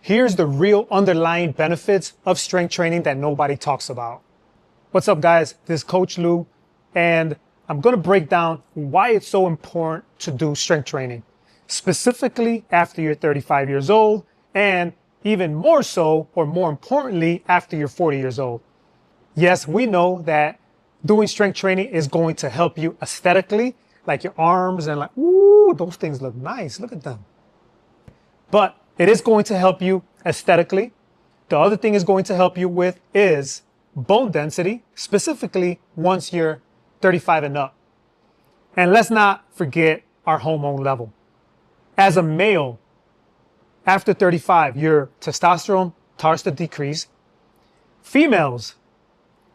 here's the real underlying benefits of strength training that nobody talks about. What's up, guys? This is Coach Lou, and I'm going to break down why it's so important to do strength training, specifically after you're 35 years old, and even more so, or more importantly, after you're 40 years old. Yes, we know that doing strength training is going to help you aesthetically, like your arms and like, ooh, those things look nice. Look at them. But it is going to help you aesthetically. The other thing it's going to help you with is bone density, specifically once you're 35 and up. And let's not forget our hormone level. As a male, after 35, your testosterone starts to decrease. Females,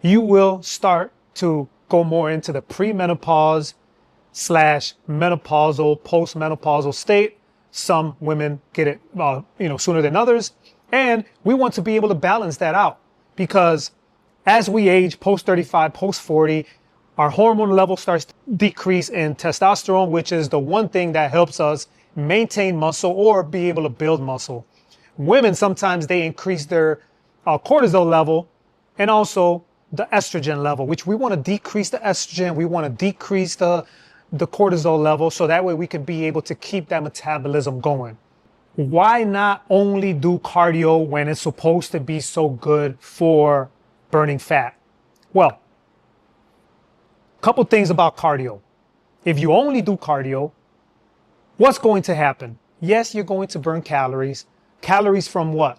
you will start to go more into the premenopause / menopausal, postmenopausal state. Some women get it, sooner than others. And we want to be able to balance that out because as we age, post 35, post 40, our hormone level starts to decrease in testosterone, which is the one thing that helps us maintain muscle or be able to build muscle. Women, sometimes they increase their cortisol level and also the estrogen level, which we want to decrease the estrogen. We want to decrease the cortisol level so that way we can be able to keep that metabolism going. Why not only do cardio when it's supposed to be so good for burning fat? Well, a couple things about cardio. If you only do cardio, what's going to happen? Yes, you're going to burn calories. Calories from what?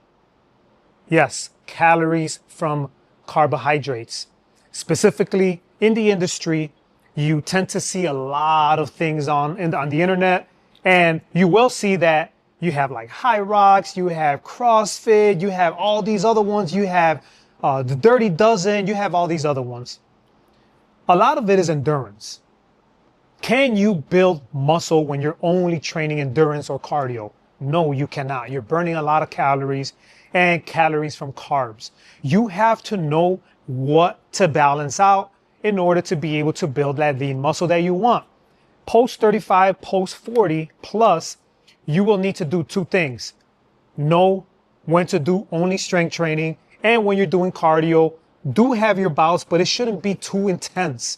Yes, calories from carbohydrates. Specifically in the industry, you tend to see a lot of things on the internet, and you will see that you have like High Rocks, you have CrossFit, you have all these other ones, you have the Dirty Dozen, you have all these other ones. A lot of it is endurance. Can you build muscle when you're only training endurance or cardio? No, you cannot. You're burning a lot of calories and calories from carbs. You have to know what to balance out in order to be able to build that lean muscle that you want. Post 35, post 40 plus, you will need to do two things. Know when to do only strength training, and when you're doing cardio, do have your bouts, but it shouldn't be too intense.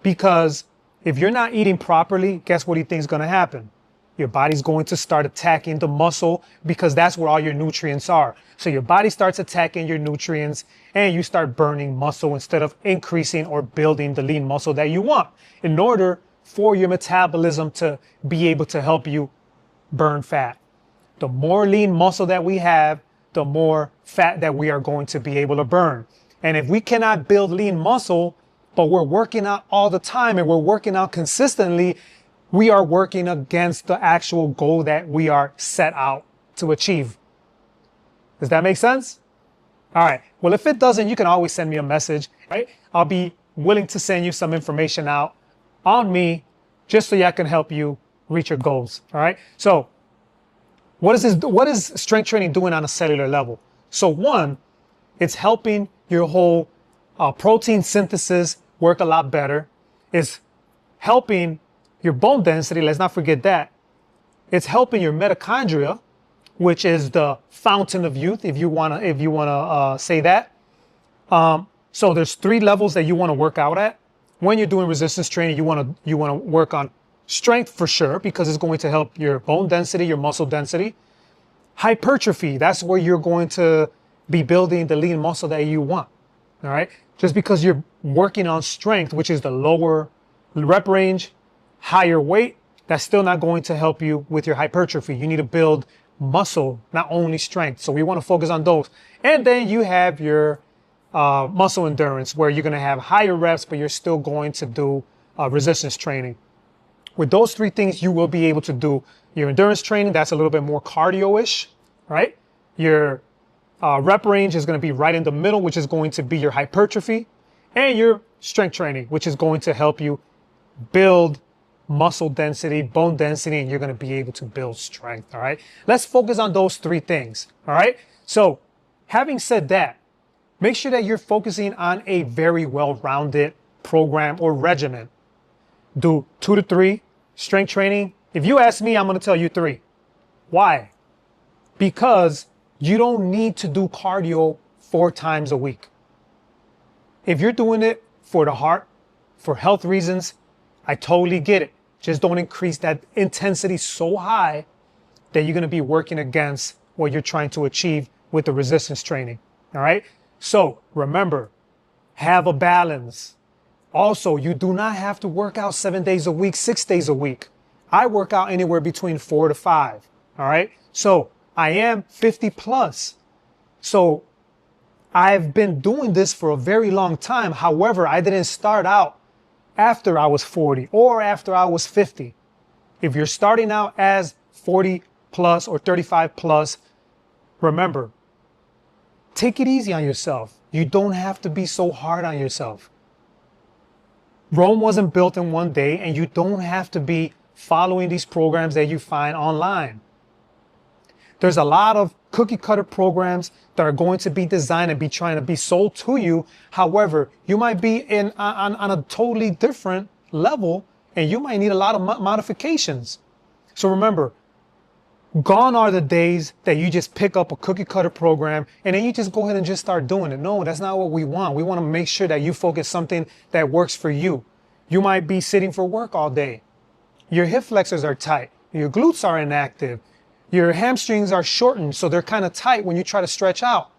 Because if you're not eating properly, guess what do you think is going to happen? Your body's going to start attacking the muscle because that's where all your nutrients are. So your body starts attacking your nutrients and you start burning muscle instead of increasing or building the lean muscle that you want in order for your metabolism to be able to help you burn fat. The more lean muscle that we have, the more fat that we are going to be able to burn. And if we cannot build lean muscle, but we're working out all the time and we're working out consistently, we are working against the actual goal that we are set out to achieve. Does that make sense? All right. Well, if it doesn't, you can always send me a message, right? I'll be willing to send you some information out on me just so I can help you reach your goals. All right. So what is strength training doing on a cellular level? So one, it's helping your whole protein synthesis work a lot better. It's helping your bone density. Let's not forget that. It's helping your mitochondria, which is the fountain of youth, if you wanna say that. So there's 3 levels that you want to work out at. When you're doing resistance training, you wanna work on strength for sure, because it's going to help your bone density, your muscle density. Hypertrophy, that's where you're going to be building the lean muscle that you want. All right. Just because you're working on strength, which is the lower rep range, higher weight, that's still not going to help you with your hypertrophy. You need to build muscle, not only strength. So we want to focus on those. And then you have your muscle endurance, where you're going to have higher reps, but you're still going to do resistance training. With those 3 things, you will be able to do your endurance training. That's a little bit more cardio-ish, right? Your rep range is going to be right in the middle, which is going to be your hypertrophy, and your strength training, which is going to help you build muscle density, bone density, and you're going to be able to build strength. All right. Let's focus on those 3 things. All right. So having said that, make sure that you're focusing on a very well-rounded program or regimen. Do 2 to 3 strength training. If you ask me, I'm going to tell you 3. Why? because you don't need to do cardio 4 times a week. If you're doing it for the heart, for health reasons, I totally get it. Just don't increase that intensity so high that you're going to be working against what you're trying to achieve with the resistance training. All right. So remember, have a balance. Also, you do not have to work out 7 days a week, 6 days a week. I work out anywhere between 4 to 5. All right. So I am 50 plus. So I've been doing this for a very long time. However, I didn't start out after I was 40 or after I was 50. If you're starting out as 40 plus or 35 plus, remember, take it easy on yourself. You don't have to be so hard on yourself. Rome wasn't built in one day, and you don't have to be following these programs that you find online. There's a lot of cookie cutter programs that are going to be designed and be trying to be sold to you. However, you might be on a totally different level, and you might need a lot of modifications. So remember, gone are the days that you just pick up a cookie cutter program and then you just go ahead and just start doing it. No, that's not what we want. We want to make sure that you focus something that works for you. You might be sitting for work all day. Your hip flexors are tight. Your glutes are inactive. Your hamstrings are shortened, so they're kind of tight when you try to stretch out.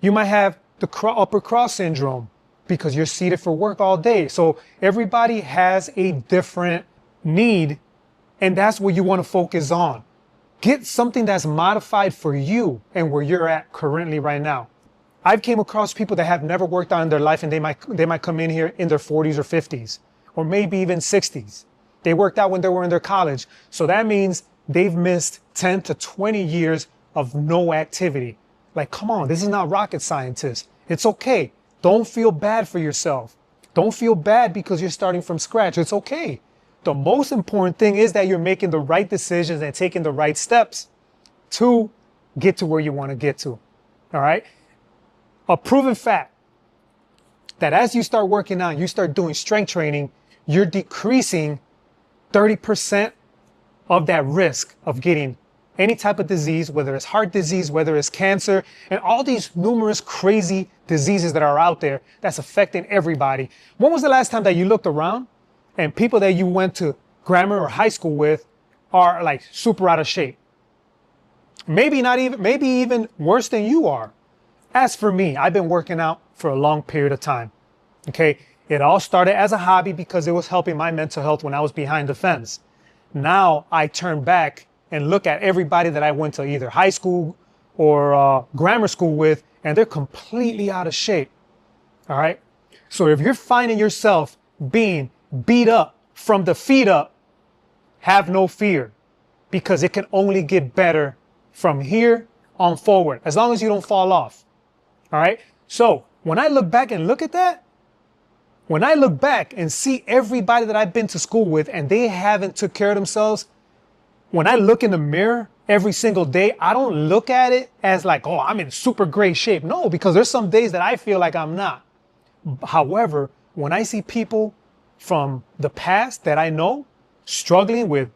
You might have the upper cross syndrome because you're seated for work all day. So everybody has a different need, and that's what you want to focus on. Get something that's modified for you and where you're at currently right now. I've came across people that have never worked out in their life, and they might come in here in their 40s or 50s, or maybe even 60s. They worked out when they were in their college. So that means they've missed 10 to 20 years of no activity. Like, come on, this is not rocket scientists. It's okay. Don't feel bad for yourself. Don't feel bad because you're starting from scratch. It's okay. The most important thing is that you're making the right decisions and taking the right steps to get to where you want to get to. All right. A proven fact that as you start working out, you start doing strength training, you're decreasing 30% of that risk of getting any type of disease, whether it's heart disease, whether it's cancer, and all these numerous crazy diseases that are out there that's affecting everybody. When was the last time that you looked around and people that you went to grammar or high school with are like super out of shape? Maybe even worse than you are. As for me, I've been working out for a long period of time. Okay. It all started as a hobby because it was helping my mental health when I was behind the fence. Now I turn back and look at everybody that I went to either high school or grammar school with, and they're completely out of shape. All right. So if you're finding yourself being beat up from the feet up, have no fear, because it can only get better from here on forward, as long as you don't fall off. All right. So when I look back and look at that, when I look back and see everybody that I've been to school with and they haven't took care of themselves, when I look in the mirror every single day, I don't look at it as like, oh, I'm in super great shape. No, because there's some days that I feel like I'm not. However, when I see people from the past that I know struggling with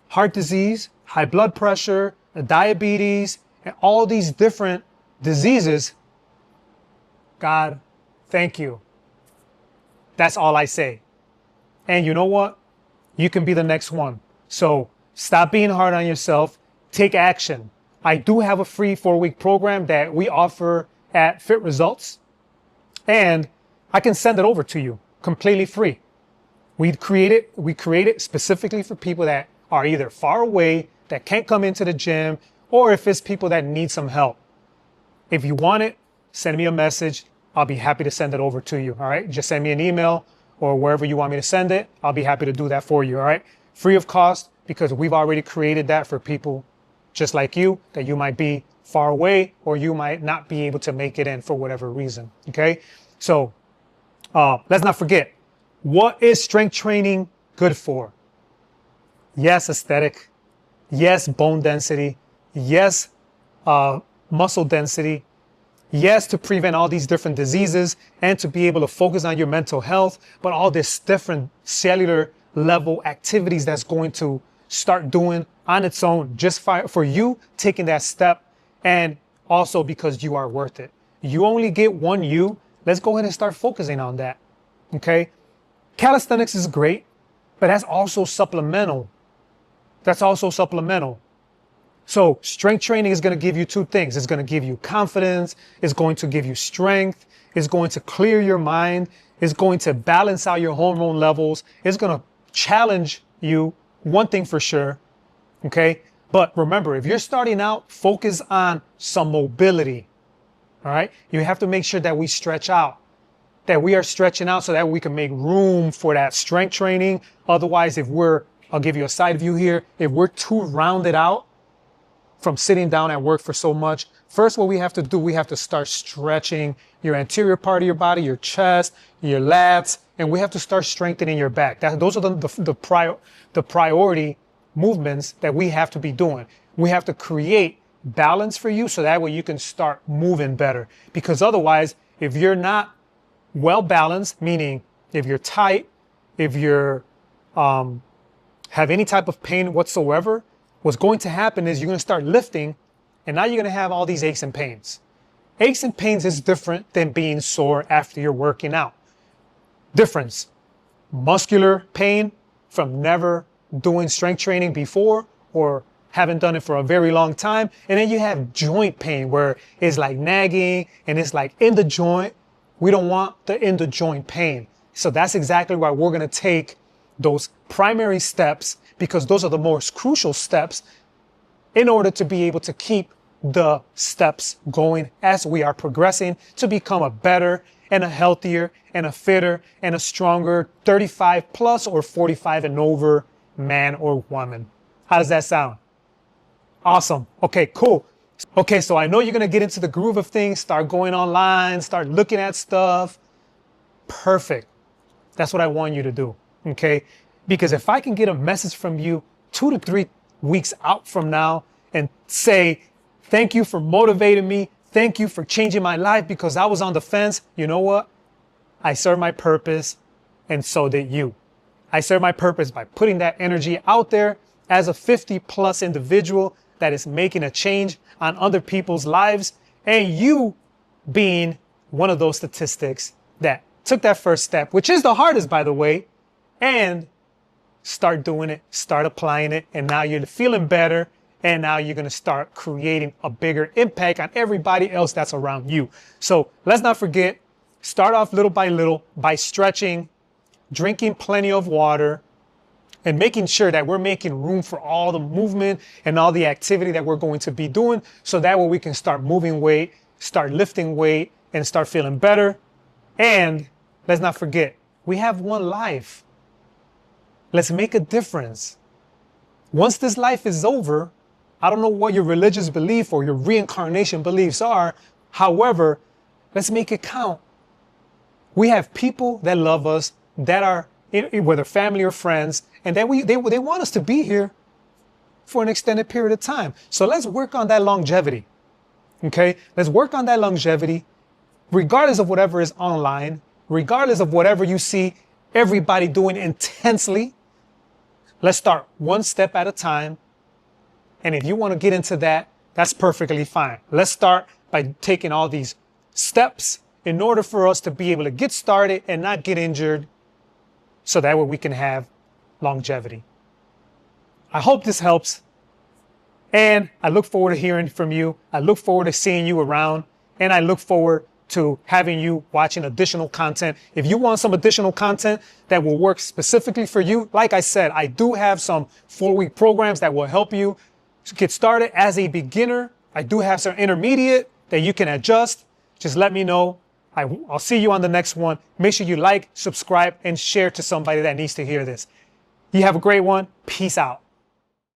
heart disease, high blood pressure, diabetes, and all these different diseases, God, thank you. That's all I say. And you know what? You can be the next one. So stop being hard on yourself. Take action. I do have a free 4-week program that we offer at Fit Results, and I can send it over to you completely free. We create it specifically for people that are either far away, that can't come into the gym, or if it's people that need some help. If you want it, send me a message. I'll be happy to send it over to you. All right. Just send me an email or wherever you want me to send it. I'll be happy to do that for you. All right. Free of cost, because we've already created that for people just like you, that you might be far away or you might not be able to make it in for whatever reason. Okay. So let's not forget, what is strength training good for? Yes, aesthetic. Yes, bone density. Yes, muscle density. Yes, to prevent all these different diseases and to be able to focus on your mental health, but all this different cellular level activities that's going to start doing on its own, just for you taking that step, and also because you are worth it. You only get one you. Let's go ahead and start focusing on that. Okay. Calisthenics is great, but that's also supplemental. That's also supplemental. So strength training is going to give you two things. It's going to give you confidence. It's going to give you strength. It's going to clear your mind. It's going to balance out your hormone levels. It's going to challenge you. One thing for sure. Okay. But remember, if you're starting out, focus on some mobility. All right. You have to make sure that we stretch out, that we are stretching out so that we can make room for that strength training. Otherwise, I'll give you a side view here. If we're too rounded out from sitting down at work for so much, first, what we have to do, we have to start stretching your anterior part of your body, your chest, your lats, and we have to start strengthening your back. Those are the priority movements that we have to be doing. We have to create balance for you so that way you can start moving better. Because otherwise, if you're not well balanced, meaning if you're tight, if you're have any type of pain whatsoever, what's going to happen is you're going to start lifting, and now you're going to have all these aches and pains. Aches and pains is different than being sore after you're working out. Difference: muscular pain from never doing strength training before or haven't done it for a very long time. And then you have joint pain where it's like nagging and it's like in the joint. We don't want the in the joint pain. So that's exactly why we're going to take those primary steps, because those are the most crucial steps in order to be able to keep the steps going as we are progressing to become a better and a healthier and a fitter and a stronger 35 plus or 45 and over man or woman. How does that sound? Awesome. Okay, cool. Okay, so I know you're going to get into the groove of things, start going online, start looking at stuff. Perfect. That's what I want you to do. Okay, because if I can get a message from you 2 to 3 weeks out from now and say, thank you for motivating me. Thank you for changing my life because I was on the fence. You know what? I served my purpose, and so did you. I served my purpose by putting that energy out there as a 50 plus individual that is making a change on other people's lives, and you being one of those statistics that took that first step, which is the hardest, by the way, and start doing it, start applying it, and now you're feeling better, and now you're going to start creating a bigger impact on everybody else that's around you. So let's not forget, start off little by little by stretching, drinking plenty of water, and making sure that we're making room for all the movement and all the activity that we're going to be doing, so that way we can start moving weight, start lifting weight, and start feeling better. And let's not forget, we have one life. Let's make a difference. Once this life is over, I don't know what your religious belief or your reincarnation beliefs are. However, let's make it count. We have people that love us, that are, whether family or friends, and that they want us to be here for an extended period of time. So let's work on that longevity. Okay? Let's work on that longevity, regardless of whatever is online, regardless of whatever you see everybody doing intensely. Let's start one step at a time. And if you want to get into that, that's perfectly fine. Let's start by taking all these steps in order for us to be able to get started and not get injured, so that way we can have longevity. I hope this helps. And I look forward to hearing from you. I look forward to seeing you around. And I look forward to having you watching additional content. If you want some additional content that will work specifically for you, like I said, I do have some 4-week programs that will help you get started as a beginner. I do have some intermediate that you can adjust. Just let me know. I'll see you on the next one. Make sure you like, subscribe, and share to somebody that needs to hear this. You have a great one. Peace out.